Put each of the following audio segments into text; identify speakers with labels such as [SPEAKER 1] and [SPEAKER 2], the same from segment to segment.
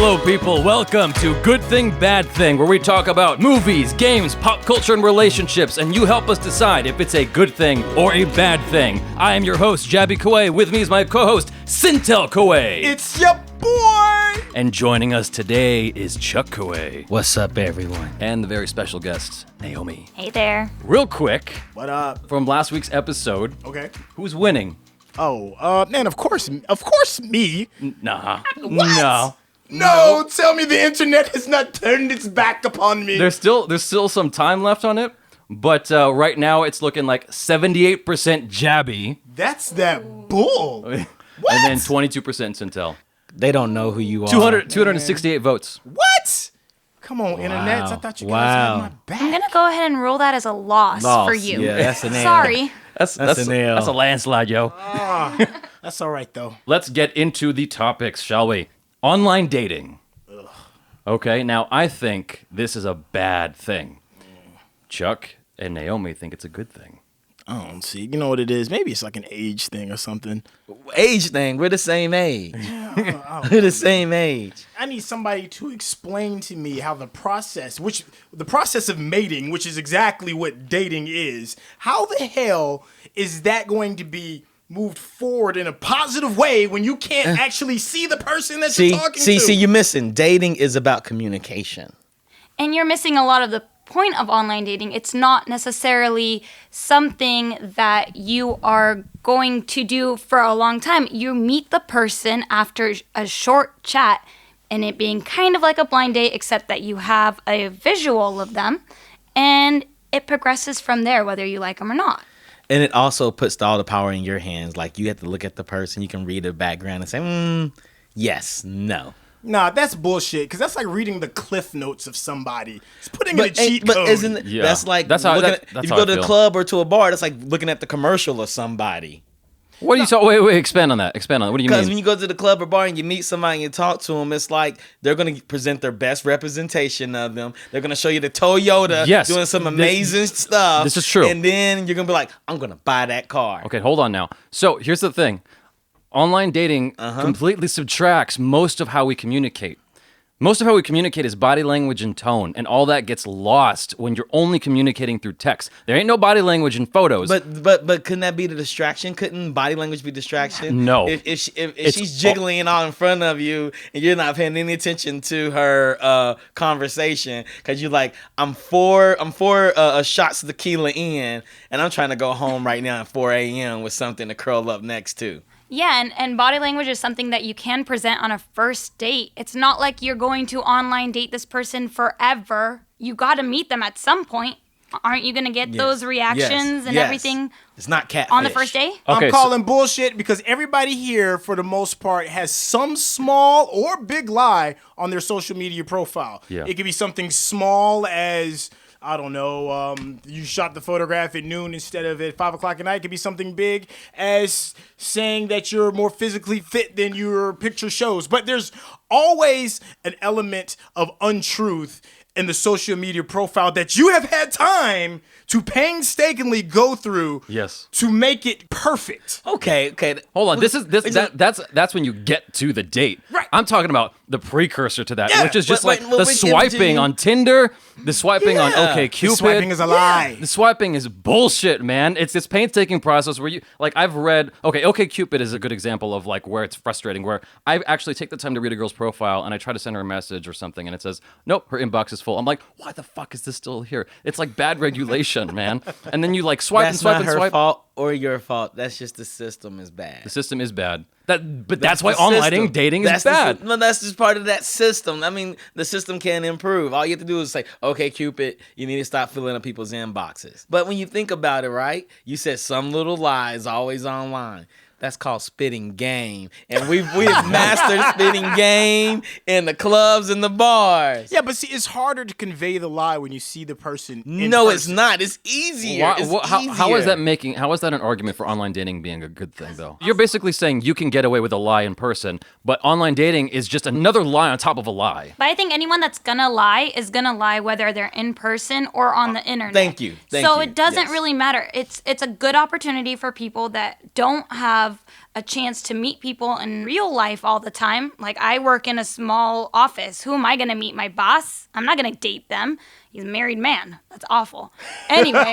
[SPEAKER 1] Hello, people. Welcome to Good Thing, Bad Thing, where we talk about movies, games, pop culture, and relationships, and you help us decide if it's a good thing or a bad thing. I am your host, JABY KOAY. With me is my co-host, SYNTELL KOAY.
[SPEAKER 2] It's your boy!
[SPEAKER 1] And joining us today is Chuck KOAY.
[SPEAKER 3] What's up, everyone?
[SPEAKER 1] And the very special guest, Naomi.
[SPEAKER 4] Hey there.
[SPEAKER 1] Real quick,
[SPEAKER 2] What up?
[SPEAKER 1] from last week's episode,
[SPEAKER 2] Okay.
[SPEAKER 1] who's winning?
[SPEAKER 2] Man, of course me.
[SPEAKER 1] Nah.
[SPEAKER 2] What?
[SPEAKER 1] No.
[SPEAKER 2] No, tell me the internet has not turned its back upon me.
[SPEAKER 1] There's still some time left on it, but right now it's looking like 78% JABY,
[SPEAKER 2] That's that bull. What?
[SPEAKER 1] and then 22% SYNTELL.
[SPEAKER 3] They don't know who you are.
[SPEAKER 1] 268 votes.
[SPEAKER 2] What? Come on, internet. I thought you guys had my back.
[SPEAKER 4] I'm gonna go ahead and rule that as a loss for you.
[SPEAKER 3] Yeah, that's an L.
[SPEAKER 4] Sorry.
[SPEAKER 1] That's
[SPEAKER 3] an L.
[SPEAKER 1] That's a landslide, yo.
[SPEAKER 2] That's all right, though.
[SPEAKER 1] Let's get into the topics, shall we? Online dating. Okay, now I think this is a bad thing. Chuck and Naomi think it's a good thing.
[SPEAKER 2] I don't see. You know what it is? Maybe it's like an age thing or something.
[SPEAKER 3] Age thing. We're the same age. We're the same age.
[SPEAKER 2] I need somebody to explain to me how the process of mating, which is exactly what dating is, how the hell is that going to be moved forward in a positive way when you can't actually see the person that you're talking to?
[SPEAKER 3] See, you're missing. Dating is about communication.
[SPEAKER 4] And you're missing a lot of the point of online dating. It's not necessarily something that you are going to do for a long time. You meet the person after a short chat, and it being kind of like a blind date, except that you have a visual of them, and it progresses from there, whether you like them or not.
[SPEAKER 3] And it also puts all the power in your hands. Like, you have to look at the person. You can read their background and say, yes, no.
[SPEAKER 2] Nah, that's bullshit. Because that's like reading the cliff notes of somebody. It's putting in a cheat code.
[SPEAKER 3] But isn't
[SPEAKER 1] Yeah.
[SPEAKER 3] that's like
[SPEAKER 1] That's how-
[SPEAKER 3] looking
[SPEAKER 1] that-
[SPEAKER 3] at,
[SPEAKER 1] that's
[SPEAKER 3] if
[SPEAKER 1] how
[SPEAKER 3] you
[SPEAKER 1] I
[SPEAKER 3] go to
[SPEAKER 1] feel.
[SPEAKER 3] a club or to a bar, that's like looking at the commercial of somebody.
[SPEAKER 1] What do you talk? Wait, expand on that. Expand on it. What do you
[SPEAKER 3] Because
[SPEAKER 1] mean?
[SPEAKER 3] when you go to the club or bar and you meet somebody and you talk to them, it's like they're going to present their best representation of them. They're going to show you the Toyota
[SPEAKER 1] Yes.
[SPEAKER 3] doing some amazing stuff.
[SPEAKER 1] This is true.
[SPEAKER 3] And then you're going to be like, I'm going to buy that car.
[SPEAKER 1] Okay, hold on now. So here's the thing. Online dating completely subtracts most of how we communicate. Most of how we communicate is body language and tone, and all that gets lost when you're only communicating through text. There ain't no body language in photos.
[SPEAKER 3] But couldn't that be the distraction? Couldn't body language be distraction?
[SPEAKER 1] No.
[SPEAKER 3] If she's jiggling all in front of you and you're not paying any attention to her conversation because you're like, I'm four shots of tequila in, and I'm trying to go home right now at 4 a.m. with something to curl up next to.
[SPEAKER 4] Yeah, and body language is something that you can present on a first date. It's not like you're going to online date this person forever. You got to meet them at some point. Aren't you going to get those reactions and everything
[SPEAKER 3] It's not catfish.
[SPEAKER 4] on the first day?
[SPEAKER 1] Okay,
[SPEAKER 2] I'm calling bullshit because everybody here, for the most part, has some small or big lie on their social media profile.
[SPEAKER 1] Yeah.
[SPEAKER 2] It could be something small as, I don't know, you shot the photograph at noon instead of at 5 o'clock at night. It could be something big as saying that you're more physically fit than your picture shows. But there's always an element of untruth in the social media profile that you have had time to painstakingly go through to make it perfect.
[SPEAKER 3] Okay.
[SPEAKER 1] Hold on, that's when you get to the date.
[SPEAKER 2] Right.
[SPEAKER 1] I'm talking about the precursor to that,
[SPEAKER 2] Yeah,
[SPEAKER 1] which is just
[SPEAKER 3] but
[SPEAKER 1] like the
[SPEAKER 3] wait,
[SPEAKER 1] swiping on Tinder, the swiping on OkCupid.
[SPEAKER 2] The swiping is a lie.
[SPEAKER 1] The swiping is bullshit, man. It's this painstaking process where you, like, I've read, OkCupid is a good example of like where it's frustrating, where I actually take the time to read a girl's profile and I try to send her a message or something and it says, nope, her inbox is full. I'm like, why the fuck is this still here? It's like bad regulation, man. And then you like swipe
[SPEAKER 3] That's
[SPEAKER 1] and swipe
[SPEAKER 3] not
[SPEAKER 1] and
[SPEAKER 3] her
[SPEAKER 1] swipe.
[SPEAKER 3] fault or your fault. That's just the system is bad.
[SPEAKER 1] The system is bad. That's why
[SPEAKER 3] the
[SPEAKER 1] online
[SPEAKER 3] system.
[SPEAKER 1] dating is
[SPEAKER 3] That's
[SPEAKER 1] bad.
[SPEAKER 3] That's just part of that system. I mean, the system can improve. All you have to do is say, okay, Cupid, you need to stop filling up people's inboxes. But when you think about it, right, you said some little lie is always online. That's called spitting game. And we've mastered spitting game in the clubs and the bars.
[SPEAKER 2] Yeah, but see, it's harder to convey the lie when you see the person in
[SPEAKER 3] No,
[SPEAKER 2] person.
[SPEAKER 3] it's not. It's easier.
[SPEAKER 1] How is that an argument for online dating being a good thing, though? You're basically saying you can get away with a lie in person, but online dating is just another lie on top of a lie.
[SPEAKER 4] But I think anyone that's gonna lie is gonna lie whether they're in person or on the internet.
[SPEAKER 3] Thank you.
[SPEAKER 4] So it doesn't really matter. It's a good opportunity for people that don't have have a chance to meet people in real life all the time. Like, I work in a small office. Who am I going to meet? My boss? I'm not going to date them. He's a married man. That's awful. Anyway.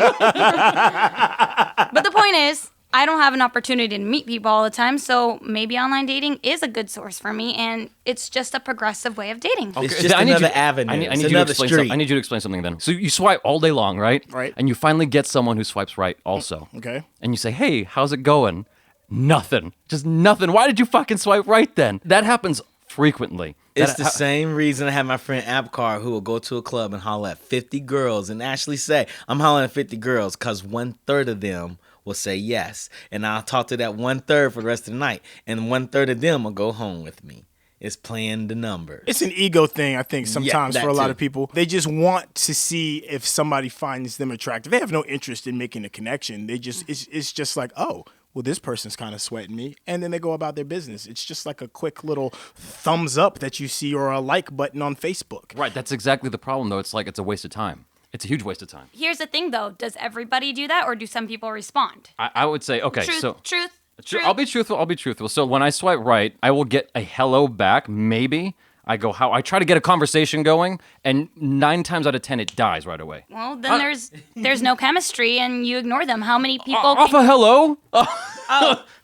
[SPEAKER 4] But the point is, I don't have an opportunity to meet people all the time, so maybe online dating is a good source for me, and it's just a progressive way of dating.
[SPEAKER 3] It's just another avenue.
[SPEAKER 1] I need
[SPEAKER 3] It's
[SPEAKER 1] you to
[SPEAKER 3] another
[SPEAKER 1] explain
[SPEAKER 3] street.
[SPEAKER 1] I need you to explain something then. So you swipe all day long, right?
[SPEAKER 2] Right.
[SPEAKER 1] And you finally get someone who swipes right also.
[SPEAKER 2] Okay.
[SPEAKER 1] And you say, hey, how's it going? Nothing. Just nothing. Why did you fucking swipe right then? That happens frequently.
[SPEAKER 3] It's the same reason I have my friend Apcar who will go to a club and holler at 50 girls and actually say, I'm hollering at 50 girls, because 1/3 of them will say yes. And I'll talk to that 1/3 for the rest of the night. And 1/3 of them will go home with me. It's playing the numbers.
[SPEAKER 2] It's an ego thing, I think, sometimes
[SPEAKER 3] that
[SPEAKER 2] for a lot
[SPEAKER 3] too.
[SPEAKER 2] of people. They just want to see if somebody finds them attractive. They have no interest in making a connection. They just it's just like, oh, well, this person's kind of sweating me. And then they go about their business. It's just like a quick little thumbs up that you see or a like button on Facebook.
[SPEAKER 1] Right. That's exactly the problem, though. It's like it's a waste of time. It's a huge waste of time.
[SPEAKER 4] Here's the thing, though. Does everybody do that, or do some people respond?
[SPEAKER 1] I would say, okay,
[SPEAKER 4] Truth.
[SPEAKER 1] I'll be truthful. So when I swipe right, I will get a hello back, maybe. I try to get a conversation going, and 9 times out of 10, it dies right away.
[SPEAKER 4] Well, then there's no chemistry, and you ignore them. How many people?
[SPEAKER 1] Off a hello?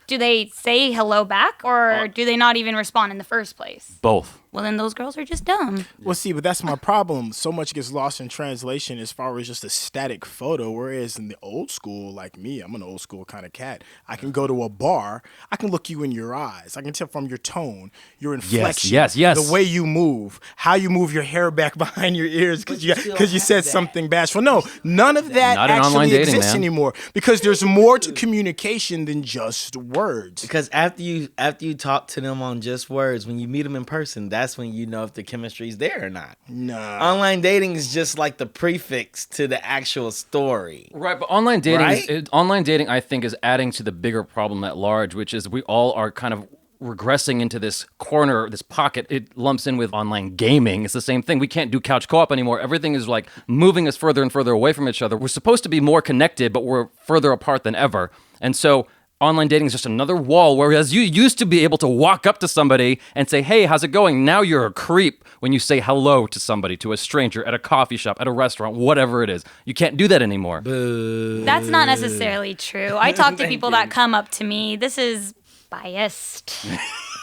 [SPEAKER 4] Do they say hello back, or do they not even respond in the first place?
[SPEAKER 1] Both.
[SPEAKER 4] Well, then those girls are just dumb.
[SPEAKER 2] Well, see, but that's my problem. So much gets lost in translation as far as just a static photo. Whereas in the old school, like me, I'm an old school kind of cat. I can go to a bar. I can look you in your eyes. I can tell from your tone, your inflection,
[SPEAKER 1] yes.
[SPEAKER 2] the way you move, how you move your hair back behind your ears because you said something bashful. No, none of that
[SPEAKER 1] Not in online
[SPEAKER 2] actually
[SPEAKER 1] dating,
[SPEAKER 2] exists
[SPEAKER 1] man.
[SPEAKER 2] anymore because there's more to communication than just words.
[SPEAKER 3] Because after you talk to them on just words, when you meet them in person, that's when you know if the chemistry's there or not.
[SPEAKER 2] Nah.
[SPEAKER 3] Online dating is just like the prefix to the actual story.
[SPEAKER 1] Right, but online dating,
[SPEAKER 3] Right?
[SPEAKER 1] online dating, I think, is adding to the bigger problem at large, which is we all are kind of regressing into this corner, this pocket. It lumps in with online gaming. It's the same thing. We can't do couch co-op anymore. Everything is like moving us further and further away from each other. We're supposed to be more connected, but we're further apart than ever. And so online dating is just another wall, whereas you used to be able to walk up to somebody and say, hey, how's it going? Now you're a creep when you say hello to somebody, to a stranger, at a coffee shop, at a restaurant, whatever it is. You can't do that anymore.
[SPEAKER 4] That's not necessarily true. I talk to people that come up to me. This is biased.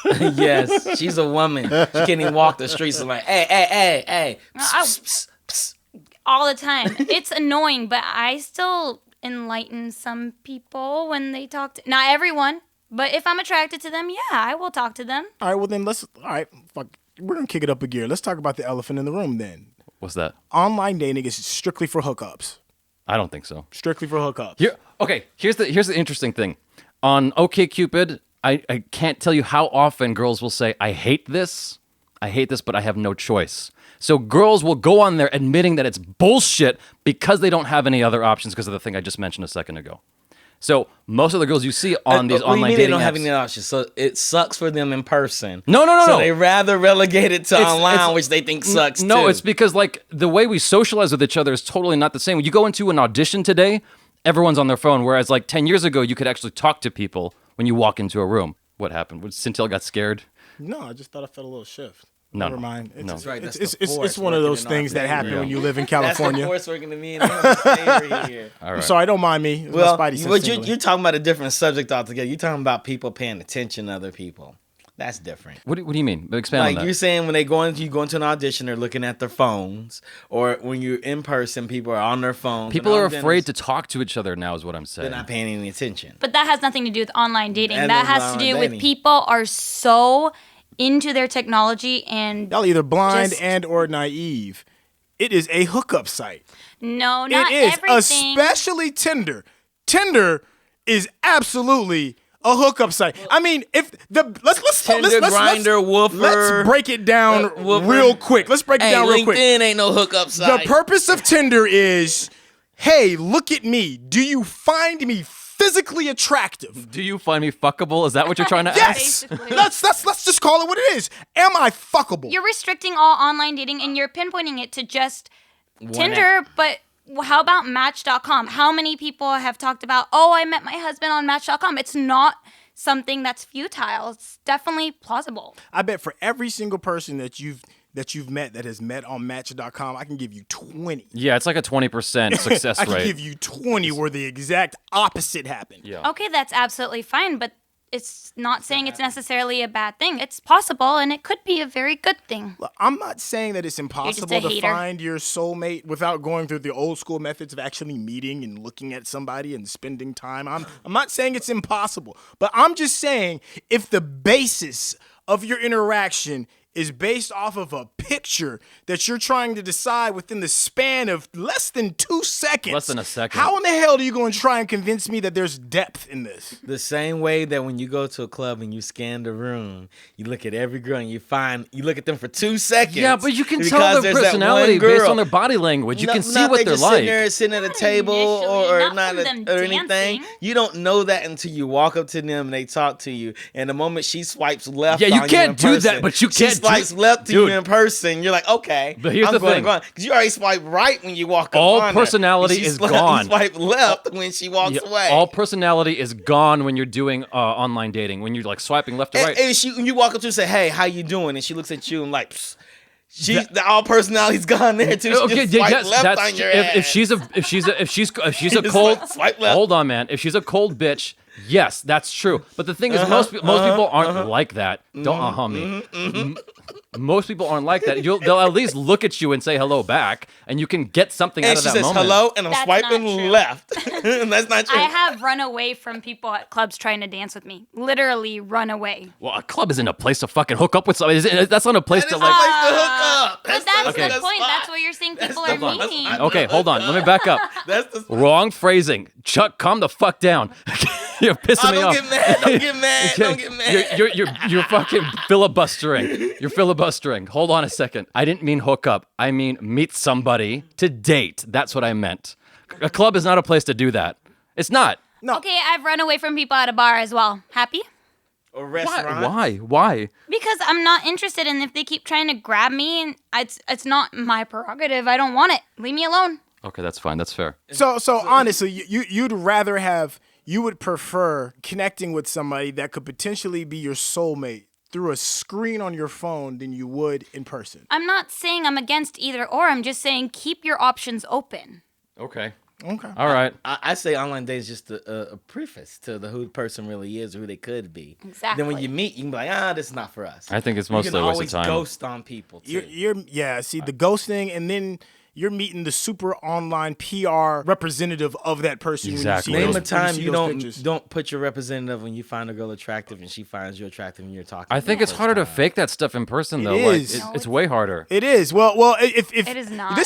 [SPEAKER 3] Yes, she's a woman. She can't even walk the streets and like, hey.
[SPEAKER 4] All the time. It's annoying, but I still enlighten some people when they talk to, not everyone, but if I'm attracted to them, yeah, I will talk to them.
[SPEAKER 2] All right, well then we're going to kick it up a gear. Let's talk about the elephant in the room then.
[SPEAKER 1] What's that?
[SPEAKER 2] Online dating is strictly for hookups.
[SPEAKER 1] I don't think so.
[SPEAKER 2] Strictly for hookups.
[SPEAKER 1] Here's the interesting thing. On OkCupid, I can't tell you how often girls will say, I hate this, but I have no choice. So girls will go on there admitting that it's bullshit because they don't have any other options because of the thing I just mentioned a second ago. So most of the girls you see on these online dating
[SPEAKER 3] they don't
[SPEAKER 1] apps,
[SPEAKER 3] have any options, so it sucks for them in person.
[SPEAKER 1] No.
[SPEAKER 3] So they rather relegate it to online, which they think sucks
[SPEAKER 1] No,
[SPEAKER 3] too.
[SPEAKER 1] it's because like the way we socialize with each other is totally not the same. When you go into an audition today, everyone's on their phone, whereas like 10 years ago, you could actually talk to people when you walk into a room. What happened? SYNTELL got scared?
[SPEAKER 2] No, I just thought I felt a little shift.
[SPEAKER 1] No,
[SPEAKER 2] Never mind.
[SPEAKER 1] no.
[SPEAKER 2] It's,
[SPEAKER 3] right,
[SPEAKER 2] it's,
[SPEAKER 3] that's
[SPEAKER 2] it's,
[SPEAKER 3] the
[SPEAKER 2] it's
[SPEAKER 3] force
[SPEAKER 2] one of those
[SPEAKER 3] working in
[SPEAKER 2] things
[SPEAKER 3] our
[SPEAKER 2] that happen
[SPEAKER 1] favor.
[SPEAKER 2] when you live in
[SPEAKER 3] That's the
[SPEAKER 2] California.
[SPEAKER 3] force working to me and favor here.
[SPEAKER 1] All right.
[SPEAKER 2] I'm sorry, don't mind me. It's
[SPEAKER 3] Well,
[SPEAKER 2] my Spidey sense
[SPEAKER 3] but
[SPEAKER 2] tingling.
[SPEAKER 3] you're talking about a different subject altogether. You're talking about people paying attention to other people. That's different.
[SPEAKER 1] What do you mean? Expand on
[SPEAKER 3] Like
[SPEAKER 1] that.
[SPEAKER 3] you're saying when you go into an audition, they're looking at their phones, or when you're in person, people are on their phones.
[SPEAKER 1] People are afraid to talk to each other now is what I'm saying.
[SPEAKER 3] They're not paying any attention.
[SPEAKER 4] But that has nothing to do with online dating.
[SPEAKER 3] That
[SPEAKER 4] That
[SPEAKER 3] is
[SPEAKER 4] has to
[SPEAKER 3] online
[SPEAKER 4] do
[SPEAKER 3] dating.
[SPEAKER 4] with people are so into their technology and
[SPEAKER 2] Y'all either blind
[SPEAKER 4] just-
[SPEAKER 2] and or naive. It is a hookup site.
[SPEAKER 4] no, not
[SPEAKER 2] It is,
[SPEAKER 4] everything.
[SPEAKER 2] especially Tinder. Tinder is absolutely a hookup site. I mean, if the let's
[SPEAKER 3] Tinder, Grindr, Woofer.
[SPEAKER 2] Let's break it down
[SPEAKER 3] Woofer.
[SPEAKER 2] real quick. Let's break it
[SPEAKER 3] Hey,
[SPEAKER 2] down real
[SPEAKER 3] LinkedIn
[SPEAKER 2] quick.
[SPEAKER 3] ain't no hookup site.
[SPEAKER 2] The purpose of Tinder is, hey, look at me. Do you find me physically attractive?
[SPEAKER 1] Do you find me fuckable? Is that what you're trying to ask?
[SPEAKER 2] Yes.
[SPEAKER 4] Basically.
[SPEAKER 2] Let's just call it what it is. Am I fuckable?
[SPEAKER 4] You're restricting all online dating and you're pinpointing it to just Tinder, but how about Match.com? How many people have talked about, oh, I met my husband on Match.com? It's not something that's futile. It's definitely plausible.
[SPEAKER 2] I bet for every single person that you've met that has met on Match.com, I can give you 20.
[SPEAKER 1] Yeah, it's like a 20% success
[SPEAKER 2] I
[SPEAKER 1] rate.
[SPEAKER 2] can give you 20 where the exact opposite happened.
[SPEAKER 1] Yeah.
[SPEAKER 4] Okay, that's absolutely fine, but it's not saying it's necessarily a bad thing. It's possible, and it could be a very good thing.
[SPEAKER 2] Look, I'm not saying that it's impossible to
[SPEAKER 4] hater.
[SPEAKER 2] find your soulmate without going through the old school methods of actually meeting and looking at somebody and spending time. I'm not saying it's impossible, but I'm just saying if the basis of your interaction is based off of a picture that you're trying to decide within the span of less than 2 seconds.
[SPEAKER 1] Less than a second.
[SPEAKER 2] How in the hell are you going to try and convince me that there's depth in this?
[SPEAKER 3] The same way that when you go to a club and you scan the room, you look at every girl and you look at them for 2 seconds.
[SPEAKER 1] Yeah, but you can
[SPEAKER 3] because
[SPEAKER 1] tell their
[SPEAKER 3] there's that
[SPEAKER 1] personality
[SPEAKER 3] one girl.
[SPEAKER 1] based on their body language. You can see
[SPEAKER 3] Not
[SPEAKER 1] what
[SPEAKER 3] they
[SPEAKER 1] they're
[SPEAKER 3] just
[SPEAKER 1] like.
[SPEAKER 3] Sitting there, sitting at a table
[SPEAKER 4] Initially,
[SPEAKER 3] or
[SPEAKER 4] not
[SPEAKER 3] not
[SPEAKER 4] from them
[SPEAKER 3] or anything.
[SPEAKER 4] dancing.
[SPEAKER 3] You don't know that until you walk up to them and they talk to you. And the moment she swipes left,
[SPEAKER 1] Yeah, you
[SPEAKER 3] on
[SPEAKER 1] can't
[SPEAKER 3] you in
[SPEAKER 1] do that,
[SPEAKER 3] person,
[SPEAKER 1] but you
[SPEAKER 3] she
[SPEAKER 1] can't do-
[SPEAKER 3] swipes left to you
[SPEAKER 1] Dude.
[SPEAKER 3] in person. You're like, okay,
[SPEAKER 1] But here's
[SPEAKER 3] I'm
[SPEAKER 1] the
[SPEAKER 3] going
[SPEAKER 1] thing.
[SPEAKER 3] because you already swipe right when you walk up.
[SPEAKER 1] All
[SPEAKER 3] on her.
[SPEAKER 1] personality
[SPEAKER 3] She
[SPEAKER 1] is
[SPEAKER 3] swipe-
[SPEAKER 1] gone.
[SPEAKER 3] You swipe left when she walks
[SPEAKER 1] Yeah,
[SPEAKER 3] away.
[SPEAKER 1] all personality is gone when you're doing online dating. When you're like swiping left to right.
[SPEAKER 3] And when you walk up to her and say, "Hey, how you doing?" and she looks at you and like, psst, all personality's gone there too. She just swipe left on your ass.
[SPEAKER 1] if she's a cold
[SPEAKER 3] swipe left.
[SPEAKER 1] Hold on, man. If she's a cold bitch, yes, that's true. But the thing is, most people aren't like that. Don't me. Most people aren't like that. They'll at least look at you and say hello back, and you can get something out
[SPEAKER 3] And
[SPEAKER 1] of
[SPEAKER 3] she
[SPEAKER 1] that
[SPEAKER 3] says
[SPEAKER 1] moment.
[SPEAKER 3] hello, and I'm
[SPEAKER 4] That's
[SPEAKER 3] swiping
[SPEAKER 4] not true.
[SPEAKER 3] left. That's not true.
[SPEAKER 4] I have run away from people at clubs trying to dance with me. Literally run away.
[SPEAKER 1] Well, a club isn't a place to fucking hook up with somebody. That's not a place
[SPEAKER 3] That
[SPEAKER 1] to
[SPEAKER 3] is
[SPEAKER 1] like.
[SPEAKER 3] a place to hook up.
[SPEAKER 4] But that's
[SPEAKER 1] okay.
[SPEAKER 4] the point. That's what you're saying people are
[SPEAKER 3] the-
[SPEAKER 4] meaning.
[SPEAKER 1] Okay, hold on. Let me back up.
[SPEAKER 3] That's the.
[SPEAKER 1] Wrong phrasing. Chuck, calm the fuck down. You're pissing me
[SPEAKER 3] Don't
[SPEAKER 1] off.
[SPEAKER 3] get mad. Don't get mad.
[SPEAKER 1] Okay.
[SPEAKER 3] Don't get mad.
[SPEAKER 1] You're fucking filibustering. You're filibustering. Hold on a second. I didn't mean hook up. I mean meet somebody to date. That's what I meant. A club is not a place to do that. It's not.
[SPEAKER 2] No.
[SPEAKER 4] Okay, I've run away from people at a bar as well. Happy?
[SPEAKER 3] Or restaurant.
[SPEAKER 1] Why?
[SPEAKER 4] Because I'm not interested, and if they keep trying to grab me, and it's not my prerogative. I don't want it. Leave me alone.
[SPEAKER 1] Okay, that's fine. That's fair.
[SPEAKER 2] So honestly, you would prefer connecting with somebody that could potentially be your soulmate through a screen on your phone than you would in person.
[SPEAKER 4] I'm not saying I'm against either or. I'm just saying keep your options open.
[SPEAKER 1] Okay.
[SPEAKER 2] Okay.
[SPEAKER 1] All right.
[SPEAKER 3] I say online dating is just a preface to who the person really is or who they could be.
[SPEAKER 4] Exactly.
[SPEAKER 3] Then when you meet, you can be like, this is not for us.
[SPEAKER 1] I think it's
[SPEAKER 3] You
[SPEAKER 1] mostly
[SPEAKER 3] can
[SPEAKER 1] a waste
[SPEAKER 3] always
[SPEAKER 1] of time.
[SPEAKER 3] ghost on people too.
[SPEAKER 2] See the ghosting, and then you're meeting the super online PR representative of that person.
[SPEAKER 1] Exactly.
[SPEAKER 2] When you
[SPEAKER 3] Name
[SPEAKER 2] see
[SPEAKER 3] a
[SPEAKER 2] those,
[SPEAKER 3] time
[SPEAKER 2] when see
[SPEAKER 3] you
[SPEAKER 2] those pictures.
[SPEAKER 3] don't put your representative when you find a girl attractive and she finds you attractive and you're talking.
[SPEAKER 1] I
[SPEAKER 3] to
[SPEAKER 1] think
[SPEAKER 3] her
[SPEAKER 1] it's
[SPEAKER 3] first
[SPEAKER 1] harder to
[SPEAKER 3] time.
[SPEAKER 1] fake that stuff in person, though.
[SPEAKER 2] is.
[SPEAKER 1] Like, it's way harder.
[SPEAKER 2] It is. Well, if
[SPEAKER 4] It is not.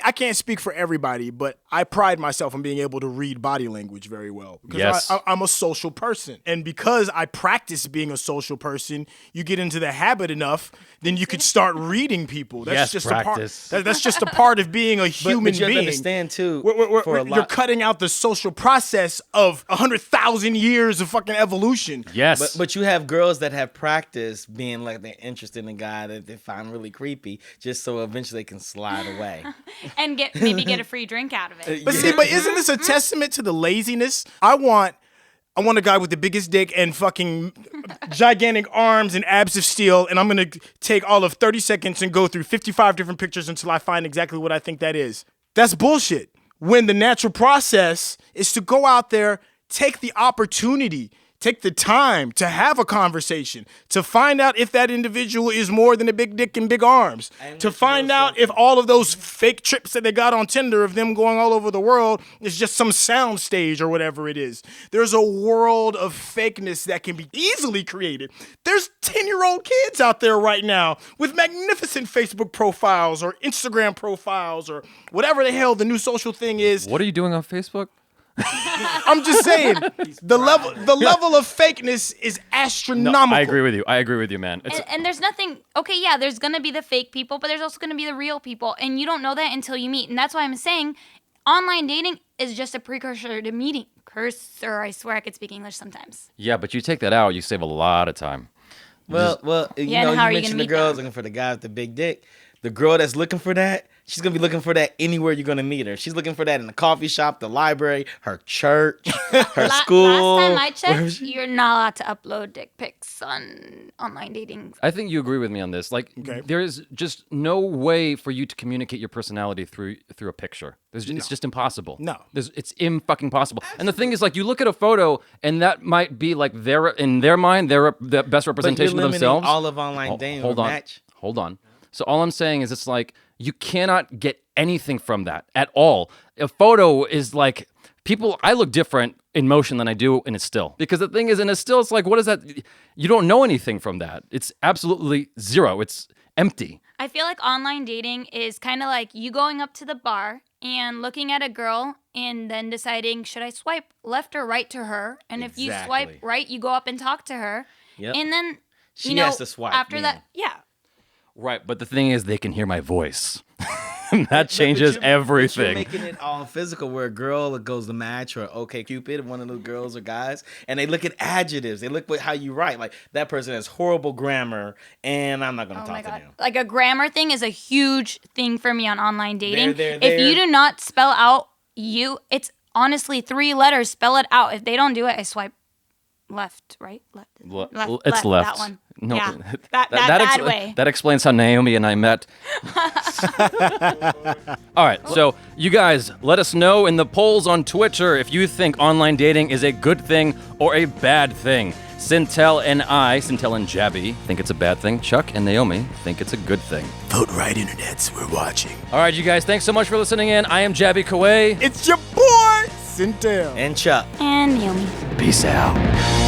[SPEAKER 2] I can't speak for everybody, but I pride myself on being able to read body language very well. Because
[SPEAKER 1] Yes.
[SPEAKER 2] I'm a social person, and because I practice being a social person, you get into the habit enough, then you could start reading people. That's
[SPEAKER 1] Yes,
[SPEAKER 2] just
[SPEAKER 1] practice.
[SPEAKER 2] a part. That's just a part of being a human
[SPEAKER 3] but you have to
[SPEAKER 2] being.
[SPEAKER 3] understand too. For a
[SPEAKER 2] You're
[SPEAKER 3] lot,
[SPEAKER 2] cutting out the social process of 100,000 years of fucking evolution.
[SPEAKER 1] Yes.
[SPEAKER 3] but you have girls that have practiced being like they're interested in a guy that they find really creepy, just so eventually they can slide away.
[SPEAKER 4] And maybe get a free drink out of it.
[SPEAKER 2] But isn't this a testament to the laziness? I want a guy with the biggest dick and fucking gigantic arms and abs of steel, and I'm gonna take all of 30 seconds and go through 55 different pictures until I find exactly what I think that is. That's bullshit. When the natural process is to go out there, take the opportunity, take the time to have a conversation, to find out if that individual is more than a big dick and big arms, to find out if all of those fake trips that they got on Tinder of them going all over the world is just some sound stage or whatever it is. There's a world of fakeness that can be easily created. There's 10-year-old kids out there right now with magnificent Facebook profiles or Instagram profiles or whatever the hell the new social thing is.
[SPEAKER 1] What are you doing on Facebook?
[SPEAKER 2] I'm just saying, the level of fakeness is astronomical.
[SPEAKER 1] I agree with you. I agree with you, man. It's,
[SPEAKER 4] And there's nothing, okay, yeah, there's going to be the fake people, but there's also going to be the real people. And you don't know that until you meet. And that's why I'm saying online dating is just a precursor to meeting. Cursor, I swear I could speak English sometimes.
[SPEAKER 1] yeah, but you take that out, you save a lot of time.
[SPEAKER 3] Well,
[SPEAKER 4] Yeah, and how are you
[SPEAKER 3] mentioned
[SPEAKER 4] gonna
[SPEAKER 3] the
[SPEAKER 4] meet
[SPEAKER 3] girls
[SPEAKER 4] them?
[SPEAKER 3] looking for the guy with the big dick. the girl that's looking for that, she's gonna be looking for that anywhere you're gonna meet her. She's looking for that in the coffee shop, the library, her church, her school.
[SPEAKER 4] Last time I checked, you're not allowed to upload dick pics on online dating.
[SPEAKER 1] I think you agree with me on this. Like, there is just no way for you to communicate your personality through a picture. It's just impossible.
[SPEAKER 2] No.
[SPEAKER 1] It's fucking possible. And the thing is, like, you look at a photo, and that might be like in their mind, they're the best representation of themselves.
[SPEAKER 3] All of online dating.
[SPEAKER 1] Hold on. So all I'm saying is, it's like you cannot get anything from that at all. A photo is like I look different in motion than I do in a still. Because the thing is, in a still, it's like, what is that? You don't know anything from that. It's absolutely zero. It's empty.
[SPEAKER 4] I feel like online dating is kind of like you going up to the bar and looking at a girl and then deciding, should I swipe left or right to her? And if you swipe right, you go up and talk to her.
[SPEAKER 3] Yep.
[SPEAKER 4] And then,
[SPEAKER 3] she has to swipe.
[SPEAKER 4] After that, yeah.
[SPEAKER 1] Right, but the thing is, they can hear my voice. That changes everything.
[SPEAKER 3] But you're making it all physical, where a girl goes to Match or OkCupid, one of those girls or guys, and they look at adjectives. They look at how you write. Like, that person has horrible grammar, and I'm not going to talk to them.
[SPEAKER 4] Like, a grammar thing is a huge thing for me on online dating.
[SPEAKER 3] There.
[SPEAKER 4] If you do not spell out it's honestly 3 letters. Spell it out. If they don't do it, I swipe left, right, left.
[SPEAKER 1] It's left.
[SPEAKER 4] That one.
[SPEAKER 1] No,
[SPEAKER 4] yeah, that bad way.
[SPEAKER 1] That explains how Naomi and I met. All right, so you guys, let us know in the polls on Twitter if you think online dating is a good thing or a bad thing. SYNTELL and JABY, think it's a bad thing. Chuck and Naomi think it's a good thing.
[SPEAKER 2] Vote right, internets. We're watching.
[SPEAKER 1] All right, you guys, thanks so much for listening in. I am JABY KOAY.
[SPEAKER 2] It's your boy, SYNTELL.
[SPEAKER 3] And Chuck.
[SPEAKER 4] And Naomi.
[SPEAKER 1] Peace out.